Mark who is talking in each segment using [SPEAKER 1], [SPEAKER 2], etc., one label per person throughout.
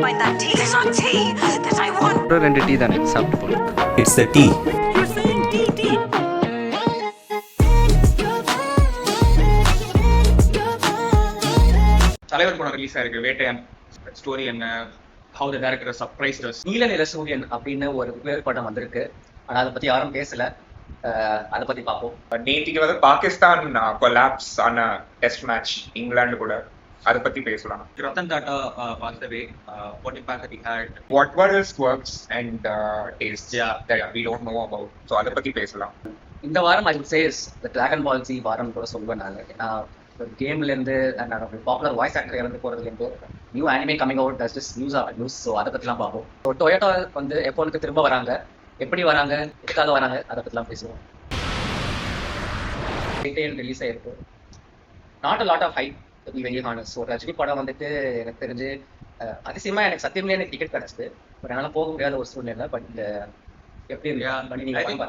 [SPEAKER 1] Find that tea. There's not tea that I want.
[SPEAKER 2] ரெண்டு tea தானே சாப்பிட்டு போகலாம்.
[SPEAKER 3] It's the tea.
[SPEAKER 1] You're saying tea.
[SPEAKER 4] தலைவர் படம் ரிலீஸ் ஆயிருக்கு. வேட்டையான் ஸ்டோரி என்ன, how the director surprised us.
[SPEAKER 5] நீல சூரியன் அப்படின்னு ஒரு வேறு படம் வந்திருக்கு. ஆனால் அதை பற்றி யாரும் பேசல. அதை பற்றி பார்ப்போம்.
[SPEAKER 6] நேற்றுக்கு வந்து பாகிஸ்தான் கொலாப்ஸ் ஆன டெஸ்ட் மேட்ச் இங்கிலாந்து கூட, அதை பத்தி பேசலாம்.
[SPEAKER 4] Ratan Tata passed away. What impact that he had?
[SPEAKER 6] What were his quirks and tastes that we don't know about? So அதை பத்தி பேசலாம்.
[SPEAKER 5] இந்த வாரம் I would say is the Dragon Ball Z வாரம் கூட சொல்லுவேன் நான். ஏன்னா கேம்லேருந்து பாப்புலர் வாய்ஸ் ஆக்டர் இறந்து போகிறதுலேருந்து நியூ அனிமே கமிங் அவுட் டஸ் ஜஸ்ட் நியூஸ். ஸோ அதை பற்றிலாம் பார்ப்போம். ஸோ டொயோட்டா வந்து எப்போதுக்கு திரும்ப வராங்க, எப்படி வராங்க, எதுக்காக வராங்க, அதை பற்றிலாம் பேசுவோம். ரிலீஸ் ஆயிருக்கு. Not a lot of hype very honest. So Rajini படம் வந்துட்டு எனக்கு தெரிஞ்சு அதிசயமா எனக்கு சத்தியமே எனக்கு டிக்கெட் கிடச்சிது. பட் என்னால் போக முடியாத ஒரு சூழ்நிலை. பட் எப்படி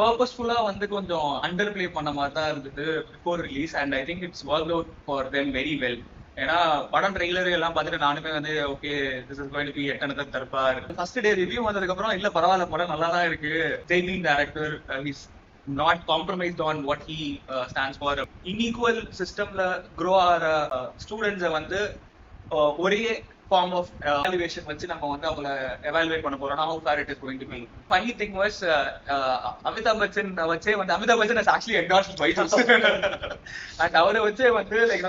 [SPEAKER 4] பர்பஸ்ஃபுல்லா வந்து கொஞ்சம் அண்டர் பிளே பண்ண மாதிரி தான் இருந்தது before release. And I think it's work out for them very well. ஏன்னா படம் ட்ரெய்லர் எல்லாம் பார்த்துட்டு நானுமே வந்து okay this is going to be another Darbar. First day review வந்ததுக்கு அப்புறம் இல்ல பரவாயில்ல படம் நல்லா தான் இருக்கு. ஜெய்தீன் director is not compromised on what he stands for. Unequal systemல grow ஆகிற ஸ்டூடெண்ட்ஸை வந்து ஒரே ஃபார்ம் ஆஃப் எவாலுவேஷன் வச்சு நம்ம வந்து அவங்கள எவாலுவேட் பண்ண போறோம். how far it is going to be. Funny thing was Amitabh Bachchan வச்சே வந்து Amitabh Bachchan has actually endorsed Jetix and அவரை வச்சே வந்து like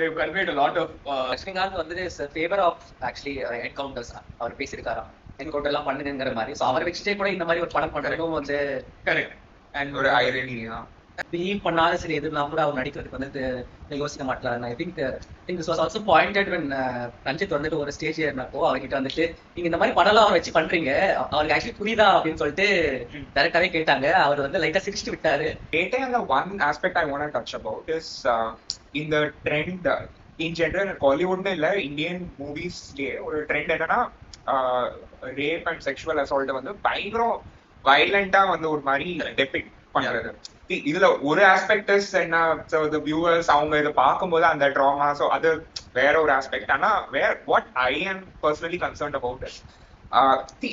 [SPEAKER 4] they conveyed a lot of
[SPEAKER 5] Rajinikanth வந்து is favour of actually encounters. அவர் பேசியிருக்காராம் என்கவுண்டர் எல்லாம் பண்ணுங்கிற மாதிரி. ஸோ அவரை வச்சுட்டே கூட இந்த மாதிரி ஒரு படம் பண்ணுறதும் வந்து
[SPEAKER 4] கரெக்ட்.
[SPEAKER 6] அண்ட் ஒரு ஐரனி தான்.
[SPEAKER 5] பீம் பண்ணாத சரி எதுலாம் கூட அவர் நடிக்கிறதுக்கு வந்து யோசிக்க மாட்டாரு. I think this was also pointed when Ranjith வந்துட்டு ஒரு ஸ்டேஜ் ஏறினப்போ அவர்கிட்ட வந்துட்டு நீங்க இந்த மாதிரி படம்லாம் அவர் வச்சு பண்றீங்க, அவருக்கு ஆக்சுவலி புரியுதா அப்படின்னு சொல்லிட்டு டைரக்டாவே கேட்டாங்க. அவர் வந்து லைட்டா சிரிச்சுட்டு விட்டாரு.
[SPEAKER 6] And the one aspect I want to touch about is in the trend in general Hollywood இல்ல இந்தியன் மூவிஸ்லயே ஒரு ட்ரெண்ட் என்னன்னா ரேப் அண்ட் செக்ஷுவல் அசால்ட் வந்து பயங்கரம் வயலண்டா வந்து ஒரு மாதிரி டெபிக்ட் பண்றது. இதுல ஒரு ஆஸ்பெக்ட் என்ன, வியூவர்ஸ் அவங்க இதை பார்க்கும்போது அந்த ட்ராமா, ஸோ அது வேற ஒரு ஆஸ்பெக்ட். ஆனா வாட் ஐ ஆம் பர்சனலி கன்சர்ன்ட் அபவுட்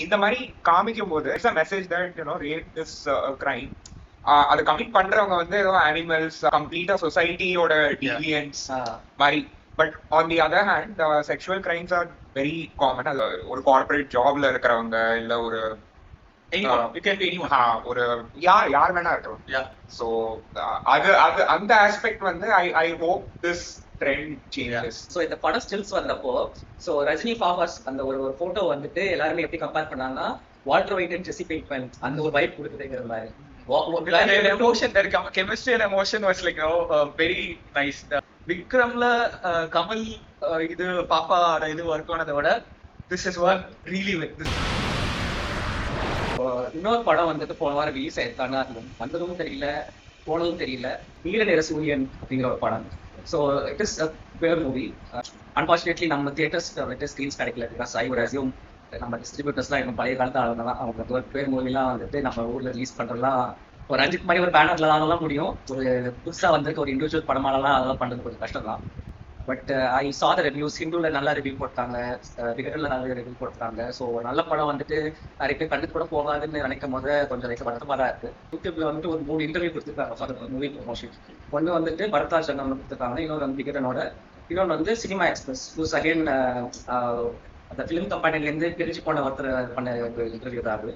[SPEAKER 6] இந்த மாதிரி காமிக்கும் போது it's a message that you know rape is crime. அதை கமிட் பண்றவங்க வந்து ஏதோ அனிமல்ஸ், கம்ப்ளீட்டா சொசைட்டியோட டிவியன்ஸ் மாதிரி. But on the other hand sexual crimes are very common. அது ஒரு கார்பரேட் ஜாப்ல இருக்கிறவங்க இல்ல ஒரு ஒரு யார் வேணா இருக்கணும். சோ அது அந்த ஆஸ்பெக்ட் வந்து I hope this trend changes.
[SPEAKER 5] So இந்த படம் ஸ்டில்ஸ் வந்தப்போ சோ ரஜினி ஃபார்வர்ஸ் அந்த ஒரு போட்டோ வந்துட்டு எல்லாருமே எப்படி கம்பேர் பண்ணாங்கன்னா Walter White and Jesse Pinkman அந்த ஒரு வைப் கொடுக்குதுங்கிற மாதிரி.
[SPEAKER 4] Chemistry and emotion was like very nice. விக்ரம்ல கமல் இது பாப்பா இது ஒர்க் ஆனதை விட this is work really well.
[SPEAKER 5] இன்னொரு படம் வந்துட்டு போன வாரம் ரிலீஸ் ஆயிருக்காங்க. வந்ததும் தெரியல போனதும் தெரியல. நீல சூரியன் அப்படிங்கிற ஒரு படம். ஸோ இட் இஸ் பேர் மூவி. அன்பார்ச்சுனேட்லி நம்ம தியேட்டர்ஸ் ஸ்கிரீன்ஸ் கிடைக்கல. பிகாஸ் ஐ வுட் அஸ்யூம் நம்ம டிஸ்ட்ரிபியூட்டர்ஸ்லாம் இன்னும் பழைய காலத்து ஆளுங்க தான். அவங்க பேர் மூவிலாம் வந்துட்டு நம்ம ஊர்ல ரிலீஸ் பண்றதுலாம் ஒரு ரஞ்சித் மாதிரி ஒரு பேனர்ல தான் முடியும். ஒரு புதுசா வந்துட்டு ஒரு இண்டிவிஜுவல் படமாலாம் அதெல்லாம் பண்றது கொஞ்சம் கஷ்டம் தான். பட் ஐ சா த ரிவ்யூஸ். ஹிந்துல நல்ல ரிவ்யூ போட்டாங்க, விகடன்ல நல்ல ரிவ்யூ போட்டாங்க. ஸோ நல்ல படம் வந்துட்டு நிறைய பேர் கண்டு கூட போகாதுன்னு நினைக்கும் போது கொஞ்சம் லைக் வருத்தமாக தான் இருக்கு. யூடியூப்ல வந்துட்டு ஒரு 3 இன்டர்வியூ கொடுத்துருக்காங்க ஃபார் மூவி ப்ரொமோஷன். ஒன்று வந்துட்டு பரத்ராஜ் சங்கம் கொடுத்துருக்காங்க, இன்னொரு வந்து விகடனோட, இன்னொன்று வந்து சினிமா எக்ஸ்பிரஸ் ஹூஸ் அகேன் அந்த ஃபிலிம் கம்பெனிலேருந்து பிரிச்சு போன ஒருத்தர் பண்ண ஒரு இன்டர்வியூ தான் அது.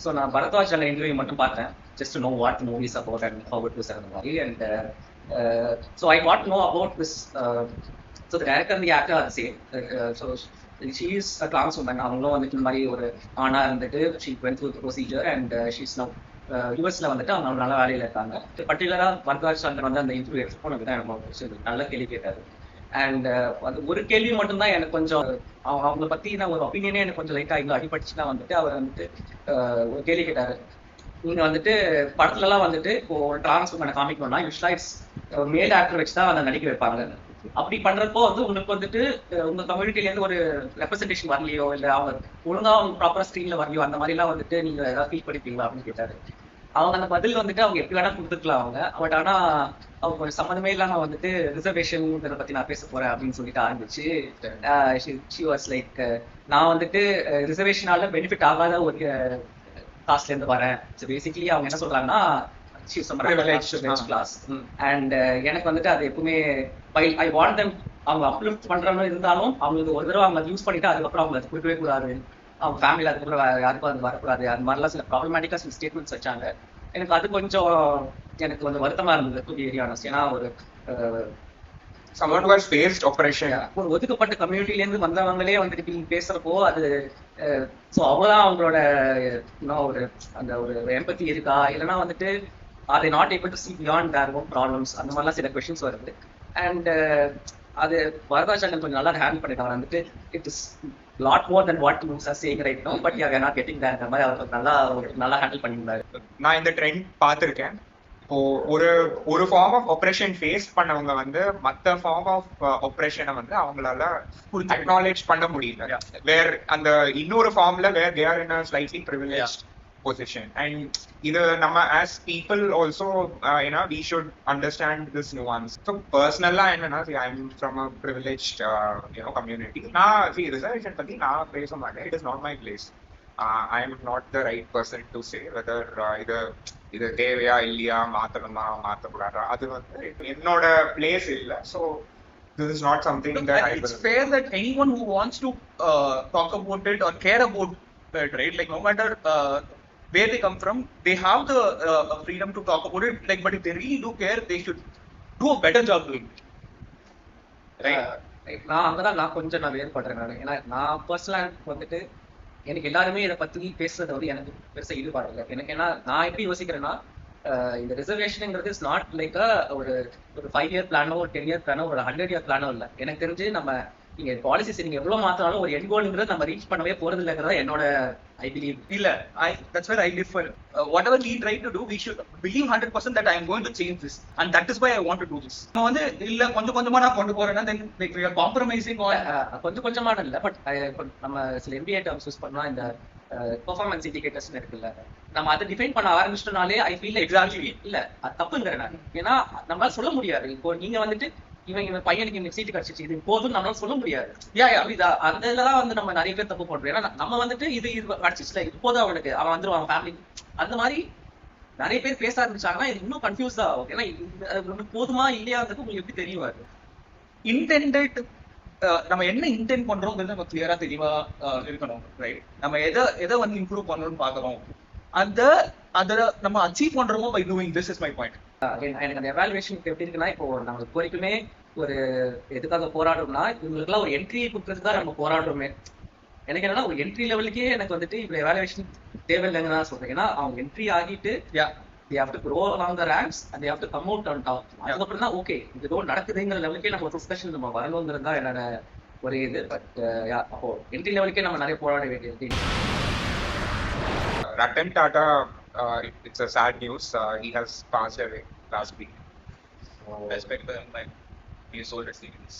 [SPEAKER 5] ஸோ நான் பரத்ராஜ் சங்கம் இன்டர்வியூ மட்டும் பார்த்தேன், just know what movies about and how it was அந்த மாதிரி. And so I got to know about this. So the director and the actor are the same. So she is a trans woman. அவங்களும் வந்துட்டு இந்த மாதிரி ஒரு ஆணா இருந்துட்டு she went through the procedure and she's now யூஎஸ்ல வந்துட்டு அவங்க நல்ல வேலையில இருக்காங்க. பர்டிகுலரா வரதாஜ் சந்திரன் வந்து அந்த இன்டர்வியூ எடுத்து போனது தான் எனக்கு நல்ல கேள்வி கேட்டாரு. அண்ட் ஒரு கேள்வி மட்டும்தான் எனக்கு கொஞ்சம் அவங்கள பத்தி நான் ஒரு ஒப்பீனியனே எனக்கு கொஞ்சம் லைட்டா இங்க அடிபட்டுச்சுன்னா வந்துட்டு அவர் வந்துட்டு ஒரு கேள்வி கேட்டாரு. நீங்க வந்துட்டு படத்துல எல்லாம் வந்துட்டு இப்போ ஒரு டிரான்ஸ் உமனை காமிக்கணும்னா யூஸ்வலா இட்ஸ் மேல் ஆக்டர் வச்சு தான் அதை நடிக்க வைப்பாங்க. அப்படி பண்றப்போ வந்து உங்களுக்கு வந்துட்டு உங்க கம்யூனிட்டில இருந்து ஒரு ரெப்ரஸன்டேஷன் வரலையோ இல்ல அவங்க ஒழுங்கா அவங்க ப்ராப்பரா ஸ்கிரீன்ல வரலையோ அந்த மாதிரி எல்லாம் வந்துட்டு நீங்க ஏதாவது ஃபீல் பண்ணிப்பீங்களா அப்படின்னு கேட்டாரு. அவங்க அந்த பதில் வந்துட்டு அவங்க எப்படி வேணா கொடுத்துக்கலாம் அவங்க. பட் ஆனா அவங்க கொஞ்சம் சம்மந்தமே இல்லாம வந்துட்டு ரிசர்வேஷன் இதை பத்தி நான் பேச போறேன் அப்படின்னு சொல்லிட்டு ஆரம்பிச்சு ஷி வாஸ் லைக் நான் வந்துட்டு ரிசர்வேஷனால பெனிஃபிட் ஆகாத ஒரு காஸ்ட்ல இருந்து வரேன். ஸோ பேசிக்கலி அவங்க என்ன சொல்றாங்கன்னா கிளாஸ் அண்ட் எனக்கு வந்துட்டு அது எப்பவுமே ஐ வாண்ட் தெம் அவங்க அப்லிஃப்ட் பண்றவங்க இருந்தாலும் அவங்களுக்கு ஒரு தடவை அவங்க யூஸ் பண்ணிட்டு அதுக்கப்புறம் அவங்க அது கொடுக்கவே கூடாது, அவங்க ஃபேமிலியில் அதுக்கப்புறம் யாருக்கும் அது வரக்கூடாது, அது மாதிரிலாம் சில ப்ராப்ளமேட்டிக்கா சில ஸ்டேட்மெண்ட்ஸ் வச்சாங்க. எனக்கு அது கொஞ்சம் வருத்தமா இருந்தது ஏரியானஸ். ஏன்னா ஒரு
[SPEAKER 6] someone who has faced oppression,
[SPEAKER 5] ஒரு ஒதுக்கப்பட்ட கம்யூனிட்டில இருந்து வந்தவங்களே வந்துட்டு இப்படி பேசுறப்போ அது ஸோ அவ்வளோதான் அவங்களோட ஒரு அந்த ஒரு எம்பத்தி இருக்கா, இல்லைன்னா வந்துட்டு அதை not able to C beyond their own problems, அந்த மாதிரிலாம் சில கொஸ்டின்ஸ் வருது. அண்ட் அது வரதாச்சங்கன் கொஞ்சம் நல்லா ஹேண்டில் பண்ணிட்டாங்க. வந்துட்டு it is lot more then what use are saying right now, but you are not getting that மாதிரி அவர் நல்லா ஹேண்டில் பண்ணியிருந்தாரு.
[SPEAKER 6] நான் இந்த ட்ரெண்ட் பார்த்துருக்கேன். இப்போ ஒரு ஃபார்ம் ஆஃப் ஆப்ரேஷன் ஃபேஸ் பண்ணவங்க வந்து மற்ற ஃபார்ம் ஆஃப் ஆப்ரேஷனை வந்து அவங்களால அக்னாலேஜ் பண்ண முடியல. வேர் அந்த இன்னொரு ஃபார்ம்ல where they are in a slightly privileged position, and either nama as people also we should understand this nuance. So personally I'm from a privileged community. See reservation patti na pesa maate, it is not my place. I am not the right person to say whether இது தேவையா இல்லையா மாத்தணுமா மாத்தக்கூடாதா, அது வந்து என்னோட place இல்ல. So this is not something that I
[SPEAKER 4] it's fair that anyone who wants to talk about it or care about it, right, like no matter where they come from, they have the freedom to talk about it, like, but if they really do care, they should do a better job doing it,
[SPEAKER 5] right? நான் அங்கதான் நான் கொஞ்சம் வேறுபடுறேன். ஏன்னா நான் பர்சனலா வந்துட்டு எனக்கு எல்லாருமே இதை பத்தி பேசுறது வந்து எனக்கு பெருசா ஈடுபாடு இல்லை. எனக்கு ஏன்னா நான் எப்படி யோசிக்கிறேன்னா இந்த ரிசர்வேஷனுங்கிறது இஸ் நாட் லைக் ஒரு 5 year பிளானோ ஒரு 10 year பிளானோ ஒரு 100 year பிளானோ இல்லை. எனக்கு தெரிஞ்சு நம்ம நீங்க பாலிசிஸ் நீங்க எவ்வளவு மாத்தினாலும் ஒரு எண்ட் கோல்ங்கிறது நம்ம ரீச் பண்ணவே போறது இல்லைங்கிறதா என்னோட ஐ பிலீவ்.
[SPEAKER 4] இல்ல that's where I differ. Whatever we try to do, we should believe 100% that I am going to change this, and that is why I want to do this. நான் வந்து இல்ல கொஞ்சம் கொஞ்சமா நான் கொண்டு போறேன்னா then like we are compromising on
[SPEAKER 5] கொஞ்சம் கொஞ்சமா இல்ல. பட் நம்ம சில MBA டர்ம்ஸ் யூஸ் பண்ணா இந்த பெர்ஃபார்மன்ஸ் இண்டிகேட்டர்ஸ் இருக்குல்ல, நம்ம அதை டிஃபைன் பண்ண ஆரம்பிச்சிட்டனாலே ஐ ஃபீல் எக்ஸாக்ட்லி இல்ல அது தப்புங்கிறேன் நான். ஏன்னா நம்மளால சொல்ல முடியாது இப்போ நீங்க வந்துட்டு இவன் பையனுக்கு இந்த சீட்டு கிடைச்சிச்சு இது போதும் நம்மளால சொல்ல முடியாது. அந்த இதெல்லாம் வந்து நம்ம நிறைய பேர் தப்பு பண்றோம். ஏன்னா நம்ம வந்துட்டு இது கிடைச்சிச்சுல இது போதும் அவனுக்கு, அவன் வந்துருவான் ஃபேமிலி, அந்த மாதிரி நிறைய பேர் பேச ஆரம்பிச்சாங்கன்னா இது இன்னும் கன்ஃபியூஸ் தான் ஆகும். ஏன்னா இது போதுமா இல்லையாங்கிறது உங்களுக்கு எப்படி தெரியும்?
[SPEAKER 4] இன்டெண்டட் நம்ம என்ன இன்டென்ட் பண்றோம்ங்கிறது நம்ம கிளியரா தெளிவா இருக்கணும், ரைட்? நம்ம எதை வந்து இம்ப்ரூவ் பண்ணணும்னு பாக்குறோம், அதை நம்ம அச்சீவ் பண்றோமோ by doing this is my point.
[SPEAKER 5] எனக்கு அந்த எவாலுவேஷன் எப்படி இருக்குன்னா, இப்போ நம்மளுக்கு வரைக்குமே ஒரு எதுக்காக போராடுறோம்னா இவங்களுக்குலாம் ஒரு என்ட்ரி கொடுக்கறதுக்கு தான் நம்ம போராடுறோமே. எனக்கு என்னன்னா ஒரு என்ட்ரி லெவலுக்கே எனக்கு வந்துட்டு இப்ப எவாலுவேஷன் தேவையில்லைங்க தான் சொல்றேன். ஏன்னா அவங்க என்ட்ரி ஆகிட்டு they have to grow along the ranks and they have to come out on top. அதுக்கப்புறம் தான் ஓகே இது ஏதோ நடக்குதுங்கிற லெவலுக்கே நம்ம ஒரு டிஸ்கஷன் நம்ம வரணுங்கிறது தான் என்னோட ஒரு இது. பட் அப்போ என்ட்ரி லெவலுக்கே நம்ம நிறைய போராட வேண்டியது.
[SPEAKER 6] Ratan Tata, it's a sad news. He has passed away last week.
[SPEAKER 4] Respect to him, like he is so resilient.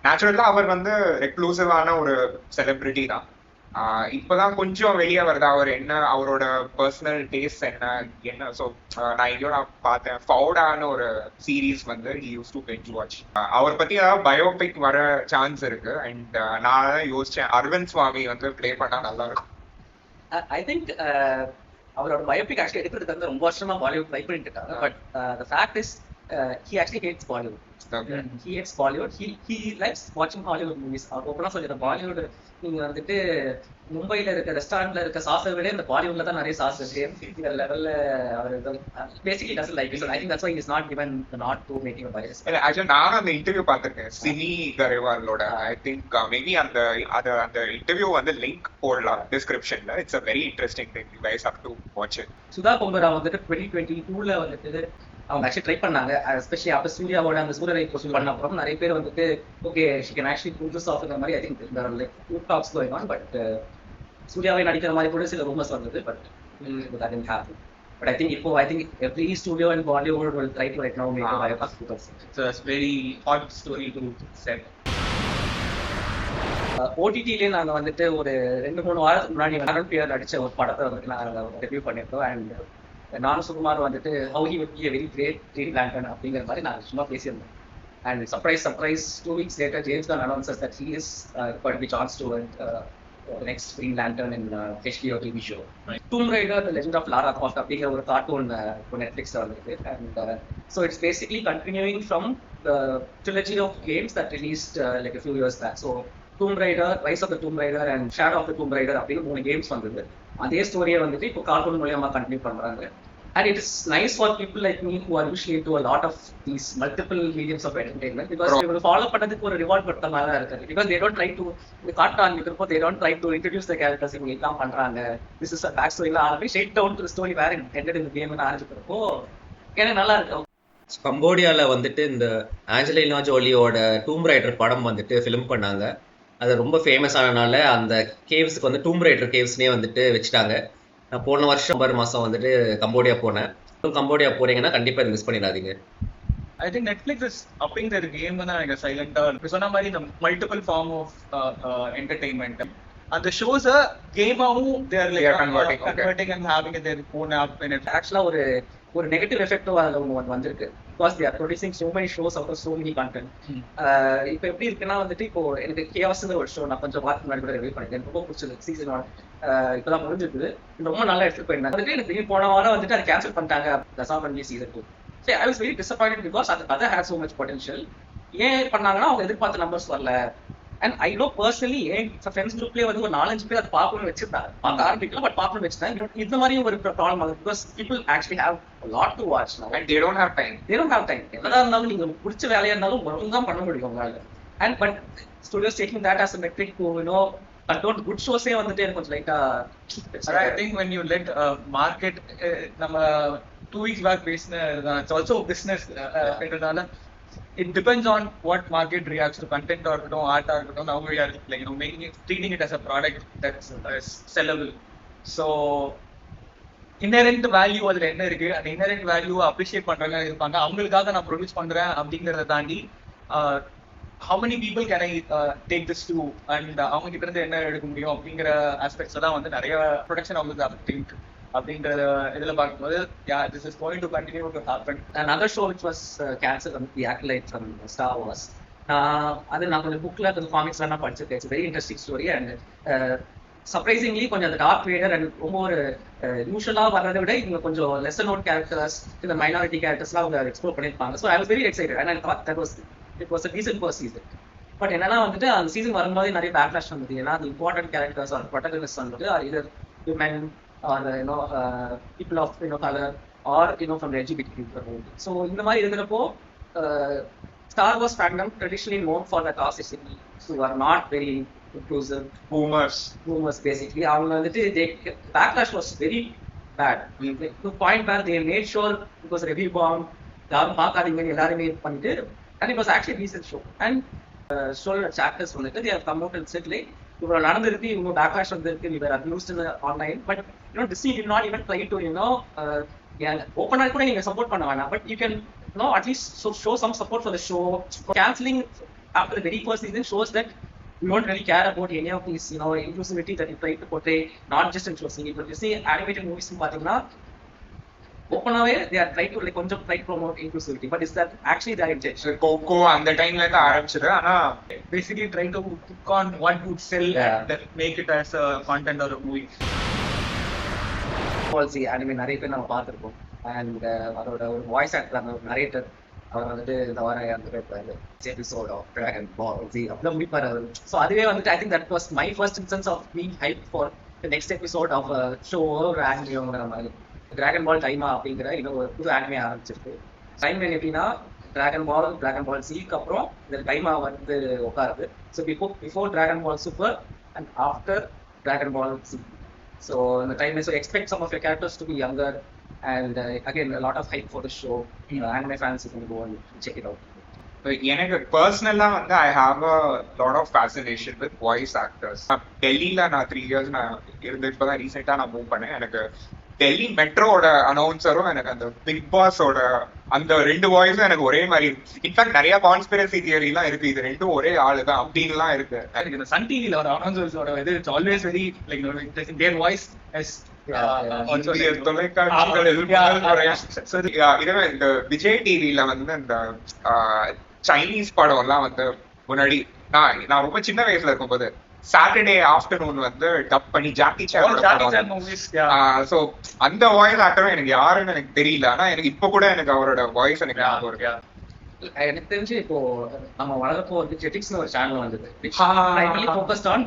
[SPEAKER 6] Naturally அவர் வந்து ரெக்ளூசிவான ஒரு செலிபிரிட்டி தான். இப்பதான் கொஞ்சம் வெளியே வருது அவர் என்ன அவரோட பர்சனல் டேஸ்ட் என்ன. ஸோ நான் எங்கேயோ நான் பார்த்தேன் ஃபவுடான ஒரு சீரீஸ் வந்து he used to binge watch. அவர் பத்தி ஏதாவது பயோபிக் வர சான்ஸ் இருக்கு. அண்ட் நான் தான் யோசிச்சேன் அரவிந்த் சுவாமி வந்து பிளே பண்ணா நல்லா இருக்கும்.
[SPEAKER 5] ஐ திங்க் அவரோட பயோபிக் ஆக்சுவலி எடுக்கிறதுக்கு வந்து ரொம்ப வருஷமா பாலிவுட் ட்ரை பண்ணிட்டு இருக்காங்க. But the fact is he actually hates Bollywood.
[SPEAKER 6] Okay.
[SPEAKER 5] He hates Bollywood. He likes watching Hollywood movies. அவர் ஓப்பனா சொல்லிடுற பாலிவுட் நீங்க வந்துட்டு மும்பைல இருக்க ரெஸ்டாரண்ட்ல இருக்க சாஸை விட இந்த பாலிவுட்ல தான் நிறைய சாஸ் இருக்கு லெவல்ல அவர் basically doesn't like it. I think that's why he is not given the nod to making a bias.
[SPEAKER 6] Actually நான் அந்த இன்டர்வியூ பார்த்திருக்கேன் சினி கரேவாலோட. ஐ திங்க் மேபி அந்த இன்டர்வியூ வந்து லிங்க் போடலாம் டிஸ்கிரிப்ஷன்ல. It's a very interesting thing. You guys have to watch it.
[SPEAKER 5] Sudha Kongara வந்துட்டு 2022ல வந்துட்டு அவங்க ஆக்சுவலி ட்ரை பண்ணாங்க. எஸ்பெஷலி அப்போ சூர்யாவோட அந்த சூரியரை கொஸ்டின் பண்ண அப்புறம் நிறைய பேர் வந்துட்டு okay she can actually pull this off இந்த மாதிரி I think there are like two talks going on. But சூர்யாவை நடிக்கிற மாதிரி கூட சில ரூமர்ஸ் வந்தது. But that didn't happen. But I think every studio in Bollywood will try to right now make a biopic because
[SPEAKER 4] it's a very hot story to sell.
[SPEAKER 5] ஓடிடிலே நாங்க வந்துட்டு ஒரு 2-3 வாரத்துக்கு முன்னாடி Pierre நடிச்ச ஒரு படத்தை வந்துட்டு நாங்க ரிவ்யூ பண்ணியிருக்கோம். அண்ட் நானும் சுகுமார் வந்துட்டு how he would be a very great Green Lantern அப்படிங்கிற மாதிரி நான் சும்மா பேசியிருந்தேன். And surprise, 2 weeks later, James Gunn announces that he is going to be Jon Stewart, the next Green Lantern in HBO TV show. Right. Tomb Raider, The Legend of Lara Croft, அப்படிங்கிற ஒரு cartoon நெட்ஃபிளிக்ஸ்ல வந்திருக்கு. And so it's basically continuing from the trilogy of games that released like a few years back. So Tomb Raider, Rise of the Tomb Raider and Shadow of the Tomb Raider அப்படின்னு 3 games வந்தது. அதே ஸ்டோரியை வந்துட்டு இப்போ cartoon மூலமா continue பண்றாங்க. And it is nice for people like me who are usually into a lot of these multiple mediums of entertainment because they follow பண்ணதுக்கு ஒரு ரிவார்ட் கொடுத்த மாதிரி தான் இருக்கு. Because they don't try to காட்டான் இருக்கிறப்போ they don't try to introduce the characters இவங்க எல்லாம் பண்றாங்க. This is a back story எல்லாம் ஆரம்பி straight down to the story where it ended in the game ன்னு ஆரம்பிக்கிறப்போ எனக்கு நல்லா இருக்கு.
[SPEAKER 2] கம்போடியாவில் வந்துட்டு இந்த ஆஞ்சலினா ஜோலியோட டூம் ரைடர் படம் வந்துட்டு ஃபிலிம் பண்ணாங்க. அது ரொம்ப ஃபேமஸ் ஆனனால அந்த கேவ்ஸுக்கு வந்து டூம் ரைடர் கேவ்ஸ்னே வந்துட்டு வச்சுட்டாங்க. நான் போன வருஷம் மாதம் வந்துட்டு கம்போடியா போனேன். கம்போடியா போறீங்கன்னா கண்டிப்பா இதை மிஸ் பண்ணிடாதீங்க.
[SPEAKER 4] I think Netflix is upping their game when I silent சொன்ன மாதிரி the multiple form of entertainment. And the shows are game they are like converting and having their own app in it.
[SPEAKER 5] Actually ஒரு negative எஃபெக்டும் அதில் ஒன்று வந்திருக்கு. Because they are producing so many shows out of so many content. இப்போ எப்படி இருக்குன்னா வந்துட்டு இப்போ எனக்கு கேவாஸ்ங்கிற ஒரு ஷோ நான் கொஞ்சம் வாரத்துக்கு முன்னாடி கூட ரிவ்யூ பண்ணிட்டேன். எனக்கு ரொம்ப பிடிச்சது. சீசன் 1 இப்போதான் முடிஞ்சிருக்குது. ரொம்ப நல்லா எடுத்துட்டு போயிருந்தாங்க. வந்துட்டு எனக்கு போன வாரம் வந்துட்டு அதை கேன்சல் பண்ணிட்டாங்க. தசாமன் season 2. So I was very disappointed because அந்த கதை had so much potential. ஏன் பண்ணாங்கன்னா அவங்க எதிர்பார்த்த நம்பர்ஸ் வரல. அண்ட் ஐ நோ பர்சனலி என் ஃப்ரெண்ட்ஸ் குரூப்லேயே வந்து ஒரு 4-5 பேர் அதை பார்க்கணும்னு வச்சிருந்தாங்க. பார்க்க ஆரம்பிக்கலாம், பட் பார்க்கணும்னு வச்சுட்டாங்க. இந்த மாதிரியும் ஒரு ப்ராப்ளம் ஆகுது. Because people actually have lot to watch நவ
[SPEAKER 6] and they don't have time.
[SPEAKER 5] என்னதான் இருந்தாலும் நீங்க பிடிச்ச வேலையா இருந்தாலும் ஒழுங்கு தான் பண்ண முடியும் உங்களால. And but studios taking that as a metric to control good shows வந்துட்டு எனக்கு கொஞ்சம் லைட்டா.
[SPEAKER 4] I think when you let market நம்ம 2 weeks back பேசின it's also business என்றதால it depends on what market reacts to content or art or now we are like making it, treating it as a product that's sellable. So inherent value அதுல என்ன இருக்கு, அந்த inherent value appreciate பண்றவங்க இருப்பாங்க. அவங்களுக்காக நான் produce பண்றேன் அப்படிங்கறத தாண்டி how many people can I take this to and அவங்க கிட்ட இருந்து என்ன எடுக்க முடியும் அப்படிங்கிற ஆஸ்பெக்ட்ஸ் தான் வந்து நிறைய ப்ரொடக்ஷன் ஆகுது. I think அப்படின்ற இதுல பார்க்கும்போது this is going to continue to happen.
[SPEAKER 5] Another show which was cancelled, the Acolyte from Star Wars. அது நான் கொஞ்சம் புக்ல கொஞ்சம் காமிக்ஸ்லாம் நான் படிச்சிருக்கேன். It's very interesting story and surprisingly கொஞ்சம் அந்த டார்க் வேடர் அண்ட் ரொம்ப ஒரு யூஷுவலா வர்றதை விட இவங்க கொஞ்சம் லெசன் நோட் கேரக்டர்ஸ் இந்த மைனாரிட்டி கேரக்டர்ஸ்லாம் அவங்க எக்ஸ்ப்ளோர் பண்ணியிருப்பாங்க. So I was very excited and I thought that was it was a decent first season. But என்னன்னா வந்துட்டு அந்த சீசன் வரும்போது நிறைய பேக்லாஷ் வந்தது. ஏன்னா அந்த இம்பார்ட்டன்ட் கேரக்டர்ஸ் ஆர் ப்ரொட்டகனிஸ்ட் வந்துட்டு either women or people of color or from the LGBT community. So இந்த மாதிரி இருக்கிறப்போ Star Wars fandom traditionally known for the toxicity, who are not very inclusive, boomers basically. அவங்க வந்துட்டு backlash was very bad. To the point where they made sure it was a review bomb. யாரும் பார்க்காதீங்க எல்லாருமே பண்ணிட்டு and it was actually a decent show. And show chapters வந்துட்டு they have come out and said like இவ்வளோ நடந்திருக்கு, இவங்க backlash வந்திருக்கு, we were abused in the online, but Disney did not even try to ஓப்பனாக கூட நீங்க support பண்ண வேணாம், but you can at least show some support for the show. Cancelling after the very first season shows that you don't really care about any of these inclusivity that you try to portray, not just in shows. But you see animated movies பார்த்தீங்கன்னா ஓப்பனாவே they are trying to கொஞ்சம் try to promote inclusivity, but is that actually their intention?
[SPEAKER 6] Coco அந்த டைம்ல இருந்து ஆரம்பிச்சது. ஆனா
[SPEAKER 4] basically trying to pick on what would sell and make it as a content or a movie.
[SPEAKER 5] Palsy anime நிறைய பேர் நம்ம பார்த்துருப்போம். அண்ட் அதோட ஒரு வாய்ஸ் ஆக்டர் அந்த ஒரு நரேட்டர் அவர் வந்துட்டு இந்த வாரம் அந்த பேர் episode of Dragon Ball Z அப்படிலாம் முடிப்பார் அவர். ஸோ அதுவே வந்துட்டு I think that was my first instance of being hype for the next episode of show ஒரு ஆனிமேங்கிற மாதிரி. டிராகன் பால் டைமா அப்படிங்கிற இன்னும் ஒரு புது ஆனிமே ஆரம்பிச்சிருக்கு. டைம் எப்படின்னா டிராகன் பால் சிக்கு அப்புறம் இந்த டைமா வந்து உட்காருது. So before Dragon Ball Super and after Dragon Ball Z. So in the time, so expect some of your characters to be younger, and again a lot of hype for the show. Anime fans can go and check it out.
[SPEAKER 6] எனக்கு பர்சனலா வந்து I have a lot of fascination with voice actors. டெல்லியில நான் 3 years நான் இருந்து இப்பதான் ரீசெண்டா நான் மூவ் பண்ணேன். எனக்கு டெல்லி மெட்ரோட அனௌன்சரும் எனக்கு அந்த பிக் பாஸோட அந்த 2 வாய்ஸும் எனக்கு ஒரே மாதிரி. இன்ஃபேக்ட் நிறைய கான்ஸ்பிரசி தியரி எல்லாம் இருக்கு, இது 2 ஒரே ஆளு தான் அப்படின்லாம் இருக்கு.
[SPEAKER 4] எனக்கு இந்த சன் டிவில வர அனௌன்சர்ஸோட இது it's always very like there voice is
[SPEAKER 6] இந்திய தொலைக்காட்சிகள் இதுவே இந்த விஜய் டிவில வந்து இந்த சைனீஸ் படம் எல்லாம் வந்து முன்னாடி நான் ரொம்ப சின்ன வயசுல இருக்கும்போது சாட்டர்டே ஆஃப்டர்நூன் வந்து டப் பண்ணி ஜாக்கி சான் சோ அந்த வாய்ஸ் ஆக்டரும் எனக்கு யாருன்னு எனக்கு தெரியல. ஆனா எனக்கு இப்ப கூட எனக்கு அவரோட வாய்ஸ் எனக்கு ஞாபகம் இருக்கு.
[SPEAKER 5] எனக்கு தெரிஞ்சு இப்போ நம்ம வளர்ப்போ வந்து ஜெட்டிக்ஸ்னு ஒரு சேனல் வந்தது focused on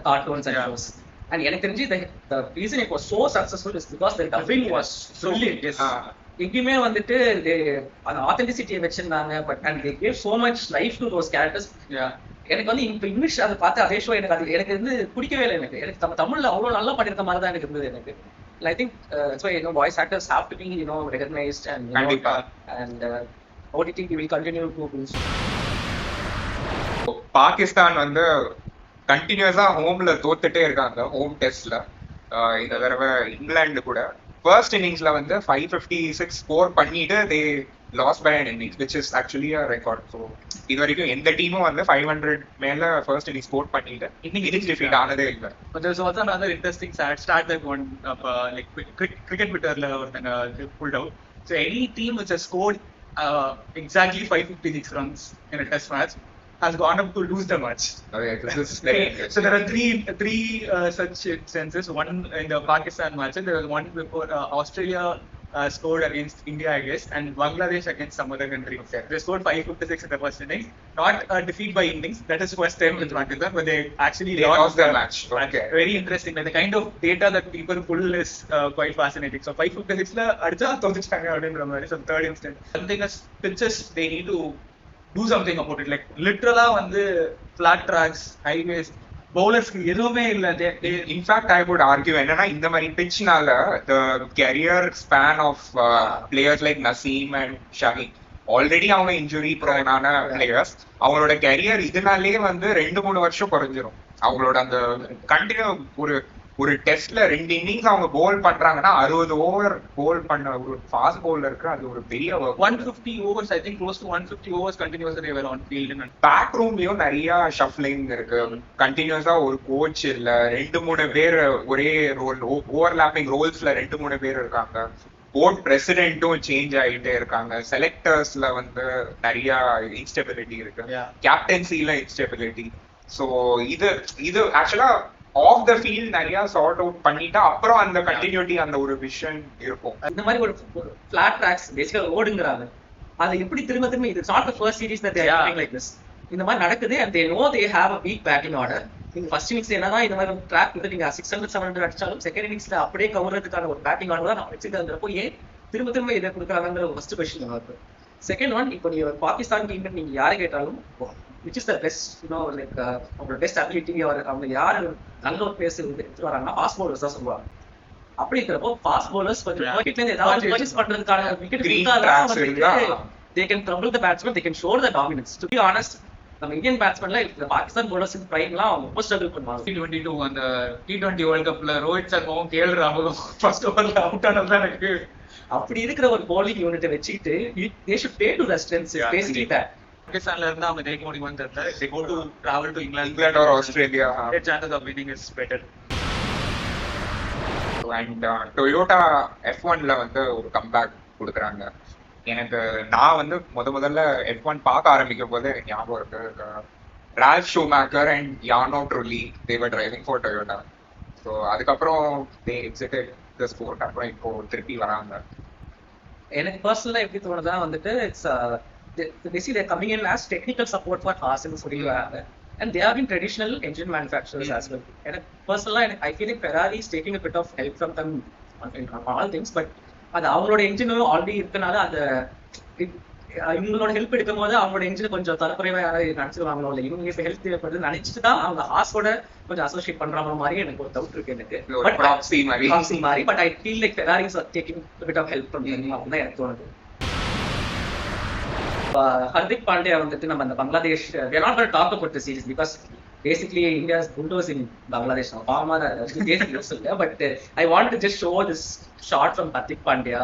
[SPEAKER 5] cartoons and shows. And எனக்கு தெரிஞ்சு the reason it was so successful is because the dubbing was brilliant. எங்கேயுமே வந்துட்டு அந்த ஆத்தென்டிசிட்டியை வச்சிருந்தாங்க. But and they gave so much life to those characters. எனக்கு வந்து இப்போ இங்கிலீஷ் அதை பார்த்து அதே ஷோ எனக்கு வந்து பிடிக்கவே இல்லை. எனக்கு நம்ம தமிழ்ல அவ்வளோ நல்லா பண்ணிருக்க மாதிரி தான் எனக்கு இருந்தது. எனக்கு I think that's why voice actors have to be recognized and OTT will continue to boost.
[SPEAKER 6] Pakistan வந்து கண்டினியூஸா ஹோம்ல தோத்துட்டே இருக்காங்க ஹோம் டெஸ்ட்ல. இந்த தடவை இங்கிலாந்து கூட ஃபர்ஸ்ட் இன்னிங்ஸ்ல வந்து 556 ஸ்கோர் பண்ணிட்டு they lost by an innings which is actually a record. So இது வரைக்கும் எந்த டீமும் வந்து 500 மேல ஃபர்ஸ்ட் இன்னிங்ஸ் ஸ்கோர் பண்ணிட்டு இன்னிங்ஸ் டிஃபீட் ஆனதே இல்லை.
[SPEAKER 4] But there's also another interesting stat that one like cricket Twitterல ஒருத்தங்க pulled out. So any team which has scored exactly 556 runs in a test match has gone up to lose the match.
[SPEAKER 6] Okay, this is very
[SPEAKER 4] so there are three such instances. One in the Pakistan match, and there was one before Australia scored against India, I guess, and Bangladesh against some other country. Okay. They scored 556 in the first innings. Not a defeat by innings. That is first time with Pakistan, but they actually
[SPEAKER 6] lost the match. Okay.
[SPEAKER 4] Very interesting. Like, the kind of data that people pull is quite fascinating. So 556 la adja thojichanga அப்படின்ற மாதிரி. So third instance. One thing is pitches, they need to do something about it. Like literally வந்து flat tracks, highways, bowlers எதுவுமே இல்ல.
[SPEAKER 6] In fact I would argue என்னன்னா இந்த மாதிரி பிட்ச்னால the career span of players like Naseem and Shaheen already அவங்க injury ப்ரோனான players, அவங்களோட carrier இதனாலே வந்து 2-3 வருஷம் குறைஞ்சிரும். அவங்களோட அந்த கண்டினியூ ஒரு டெஸ்ட்ல 2 இன்னிங்ஸ் அவங்க போல் பண்றாங்கன்னா 60 ஓவர் போல் பண்ண ஒரு ஃபாஸ்ட் பவுலருக்கு அது ஒரு பெரிய
[SPEAKER 4] 150 overs, I think close to 150 overs continuously they were on field.
[SPEAKER 6] Back ரூம்லயும் நிறைய ஷஃப்லிங் இருக்கு. கண்டினியூஸா ஒரு கோச் இல்ல, 2-3 பேர் ஒரே ரோல் ஓவர்லாப்பிங் ரோல்ஸ்ல 2-3 பேர் இருக்காங்க. போர்ட் பிரசிடென்ட்டும் சேஞ்ச் ஆகிட்டே இருக்காங்க. செலக்டர்ஸ்ல வந்து நிறைய இன்ஸ்டெபிலிட்டி இருக்கு. கேப்டன்சில இன்ஸ்டெபிலிட்டி. ஸோ இது ஆக்சுவலா ஆஃப் த ஃபீல்ட் நிறைய சார்ட் அவுட் பண்ணிட்டா அப்புறம் அந்த கண்டினியூட்டி அந்த ஒரு விஷன் இருக்கும்.
[SPEAKER 5] இந்த மாதிரி ஒரு ஃபிளாட் ட்ராக்ஸ் பேசிக்கா ஓடுங்கறாங்க. அது எப்படி திரும்ப இது not the first series that they are doing like this. இந்த மாதிரி நடக்குது and they know they have a weak batting order. நீங்க ஃபர்ஸ்ட் இன்னிங்ஸ்ல என்னதான் இந்த மாதிரி ட்ராக் வந்து நீங்க 600-700 அடிச்சாலும் செகண்ட் இன்னிங்ஸ்ல அப்படியே கவர்றதுக்கான ஒரு பேட்டிங் ஆர்டர் தான் நம்ம வச்சிருக்கிறப்போ ஏன் திரும்ப இதை கொடுக்குறாங்கங்கிற ஒரு ஃபர்ஸ்ட் கொஸ்டின் நமக்கு. செகண்ட் ஒன், இப்போ நீங்க பாகிஸ்தான் டீம் நீங்க யாரை கேட்டாலும் which is the best, like அவங்களோட பெஸ்ட் அபிலிட்டி அவங்க யாரு நல்ல ஒரு பிளேஸ் எடுத்து வராங்கன்னா ஃபாஸ்ட் பவுலர்ஸ் தான் சொல்லுவாங்க. அப்படி இருக்கிறப்போ ஃபாஸ்ட் பவுலர்ஸ் கொஞ்சம் விக்கெட்ல இருந்து ஏதாவது பர்ச்சேஸ் பண்றதுக்கான விக்கெட் கொடுத்தாதான் they can trouble the batsman, they can show the dominance. To be honest, நம்ம இந்தியன் பேட்ஸ்மேன்ல இந்த பாகிஸ்தான் பவுலர்ஸ் பிரைம்லாம் அவங்க ரொம்ப ஸ்ட்ரகிள் பண்ணுவாங்க.
[SPEAKER 4] T22 அந்த T20 வேர்ல்ட் கப்ல ரோஹித் சர்மாவும் கேஎல் ராகுலும் ஃபர்ஸ்ட் ஓவர்ல அவுட் ஆனது தான் எனக்கு.
[SPEAKER 5] அப்படி இருக்கிற ஒரு bowling யூனிட்டை வச்சுக்கிட்டு they should play to their strengths, basically that.
[SPEAKER 4] பாகிஸ்தான்ல இருந்து அவங்க ஜெயிக்க முடியுமான்னு தெரியல. they go to travel to England
[SPEAKER 6] or Australia,
[SPEAKER 4] their chances of winning is better.
[SPEAKER 6] And Toyota F1ல வந்து ஒரு கம்பேக் கொடுக்குறாங்க. எனக்கு நான் வந்து முதல்ல F1 பார்க்க ஆரம்பிக்கும் போது எனக்கு ஞாபகம் இருக்கு, ரால்ஃப் ஷூமேக்கர் அண்ட் யானோ Trulli they were driving for Toyota. ஸோ அதுக்கப்புறம் they exited the sport. அப்புறம் இப்போ திருப்பி வராங்க.
[SPEAKER 5] எனக்கு பர்சனலா எப்படி தோணுதா வந்துட்டு it's basically they're coming in as technical support for Haas and Sooriyan, and they have been traditional engine manufacturers as well. And personally I feel like Ferrari is taking a bit of help from them on all things, but அது அவங்களோட என்ஜினும் already இருக்கனால அந்த இவங்களோட help எடுக்கும் போது அவங்களோட engine கொஞ்சம் தரக்குறைவா யாராவது நினைச்சிருவாங்களோ இல்லை இவங்க இப்ப ஹெல்ப் தேவைப்படுது நினைச்சிட்டு தான் அவங்க ஹாஸோட கொஞ்சம் அசோசியேட் பண்ற மாதிரி எனக்கு ஒரு டவுட் இருக்கு எனக்கு. But I feel like Ferrari is taking a bit of help from them அப்படின்னு எனக்கு தோணுது. Hardik Pandya வந்துட்டு நம்ம அந்த Bangladesh we are not going to talk about the series because basically India is bulldoze in Bangladesh now. But I want to just show this shot from Hardik Pandya.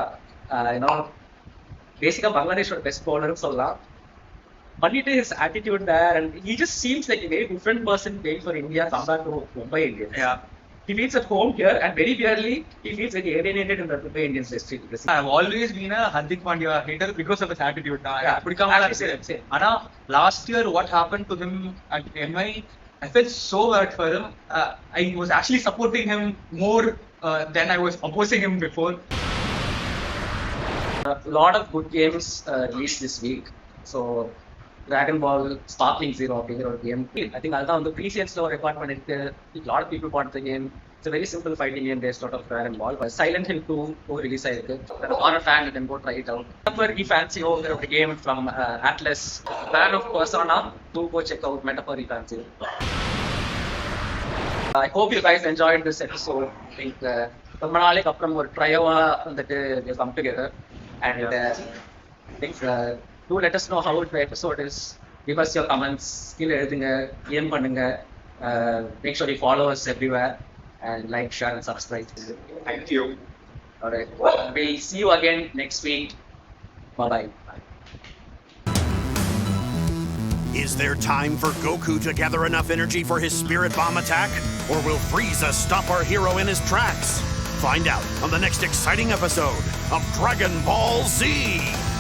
[SPEAKER 5] Basically Bangladesh ஓட best bowler சொல்லலாம். பண்ணிட்டு his attitude there, and he just seems like a very different person playing for India compared to Mumbai Indians. he feels at home here, and very weirdly, he feels very alienated in the Indian industry.
[SPEAKER 4] I've always been a Hardik Pandya hater because of his attitude.
[SPEAKER 5] Actually, same.
[SPEAKER 4] Ana, last year, what happened to him at MI, I felt so bad for him. I was actually supporting him more than I was opposing him before.
[SPEAKER 5] A lot of good games released this week. So, Dragon Ball Sparkling Zero அப்படிங்கிற ஒரு game. I think அதுதான் வந்து ப்ரீசியன்ஸ்ல ஒரு record பண்ணிட்டு a lot of people bought the game. It's a very simple fighting game based out of Dragon Ball. Silent Hill 2 release ஆயிருக்கு. If you're a horror fan, you can go try it out. Metaphor ReFantazio ஒரு game from Atlas. Fan of Persona, go check out Metaphor ReFantazio. I hope you guys enjoyed this episode. I think ரொம்ப நாளைக்கு அப்புறம் ஒரு ட்ரையோவா வந்துட்டு we come together and I think do let us know how the episode is. Give us your comments. Kila edunga, game pannunga. Make sure you follow us everywhere and like, share and subscribe.
[SPEAKER 6] Thank you.
[SPEAKER 5] Alright. We'll see you again next week. Bye-bye.
[SPEAKER 3] Is there time for Goku to gather enough energy for his spirit bomb attack? Or will Frieza stop our hero in his tracks? Find out on the next exciting episode of Dragon Ball Z!